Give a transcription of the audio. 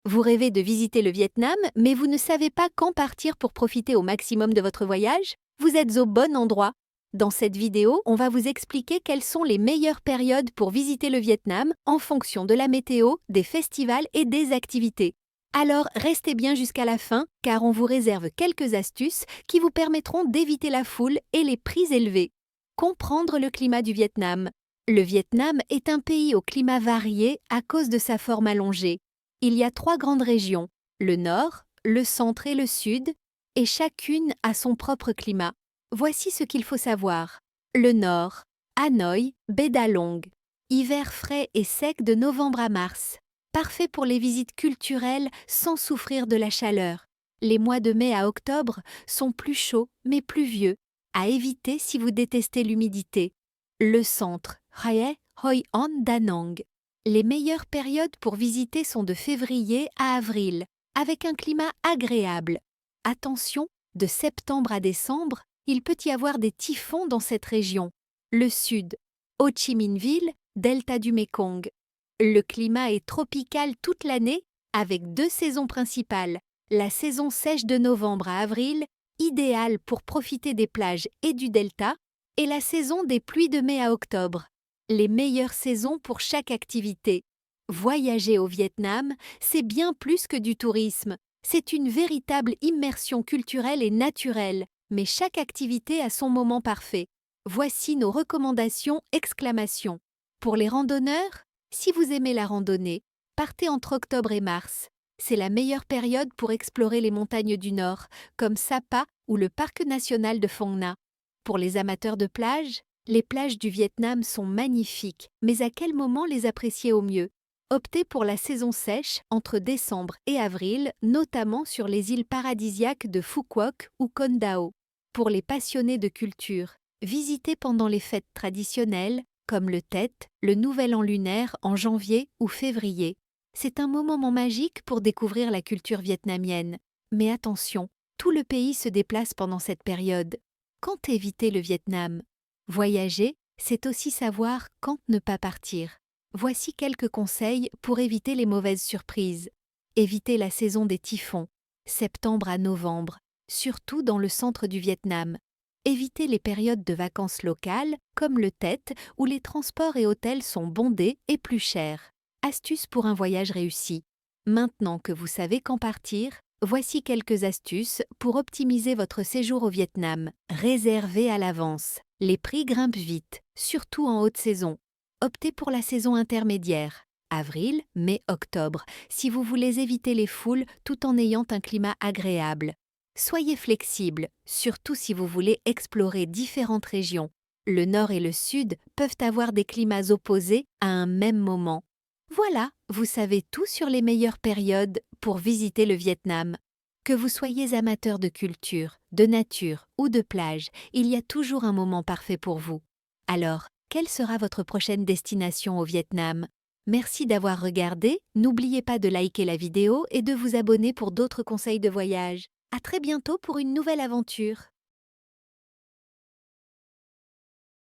Vous rêvez de visiter le Vietnam, mais vous ne savez pas quand partir pour profiter au maximum de votre voyage? Vous êtes au bon endroit. Dans cette vidéo, on va vous expliquer quelles sont les meilleures périodes pour visiter le Vietnam en fonction de la météo, des festivals et des activités. Alors restez bien jusqu'à la fin, car on vous réserve quelques astuces qui vous permettront d'éviter la foule et les prix élevés. Comprendre le climat du Vietnam. Le Vietnam est un pays au climat varié à cause de sa forme allongée. Il y a 3 grandes régions, le nord, le centre et le sud, et chacune a son propre climat. Voici ce qu'il faut savoir. Le nord, Hanoï, Baie Da Long. Hiver frais et sec de novembre à mars. Parfait pour les visites culturelles sans souffrir de la chaleur. Les mois de mai à octobre sont plus chauds mais pluvieux, à éviter si vous détestez l'humidité. Le centre, Hue, Hoi An Da Nang. Les meilleures périodes pour visiter sont de février à avril, avec un climat agréable. Attention, de septembre à décembre, il peut y avoir des typhons dans cette région. Le sud, Ho Chi Minh Ville, delta du Mékong. Le climat est tropical toute l'année, avec 2 saisons principales. La saison sèche de novembre à avril, idéale pour profiter des plages et du delta, et la saison des pluies de mai à octobre. Les meilleures saisons pour chaque activité. Voyager au Vietnam, c'est bien plus que du tourisme. C'est une véritable immersion culturelle et naturelle, mais chaque activité a son moment parfait. Voici nos recommandations exclamation. Pour les randonneurs, si vous aimez la randonnée, partez entre octobre et mars. C'est la meilleure période pour explorer les montagnes du Nord, comme Sapa ou le parc national de Phong Nha. Pour les amateurs de plage, les plages du Vietnam sont magnifiques, mais à quel moment les apprécier au mieux? Optez pour la saison sèche entre décembre et avril, notamment sur les îles paradisiaques de Phu Quoc ou Con Dao. Pour les passionnés de culture, visitez pendant les fêtes traditionnelles comme le Tet, le Nouvel An lunaire en janvier ou février. C'est un moment magique pour découvrir la culture vietnamienne. Mais attention, tout le pays se déplace pendant cette période. Quand éviter le Vietnam? Voyager, c'est aussi savoir quand ne pas partir. Voici quelques conseils pour éviter les mauvaises surprises. Évitez la saison des typhons, septembre à novembre, surtout dans le centre du Vietnam. Évitez les périodes de vacances locales, comme le Tet, où les transports et hôtels sont bondés et plus chers. Astuces pour un voyage réussi. Maintenant que vous savez quand partir, voici quelques astuces pour optimiser votre séjour au Vietnam. Réservez à l'avance. Les prix grimpent vite, surtout en haute saison. Optez pour la saison intermédiaire, avril, mai, octobre, si vous voulez éviter les foules tout en ayant un climat agréable. Soyez flexible, surtout si vous voulez explorer différentes régions. Le nord et le sud peuvent avoir des climats opposés à un même moment. Voilà, vous savez tout sur les meilleures périodes pour visiter le Vietnam. Que vous soyez amateur de culture, de nature ou de plage, il y a toujours un moment parfait pour vous. Alors, quelle sera votre prochaine destination au Vietnam? Merci d'avoir regardé, n'oubliez pas de liker la vidéo et de vous abonner pour d'autres conseils de voyage. À très bientôt pour une nouvelle aventure.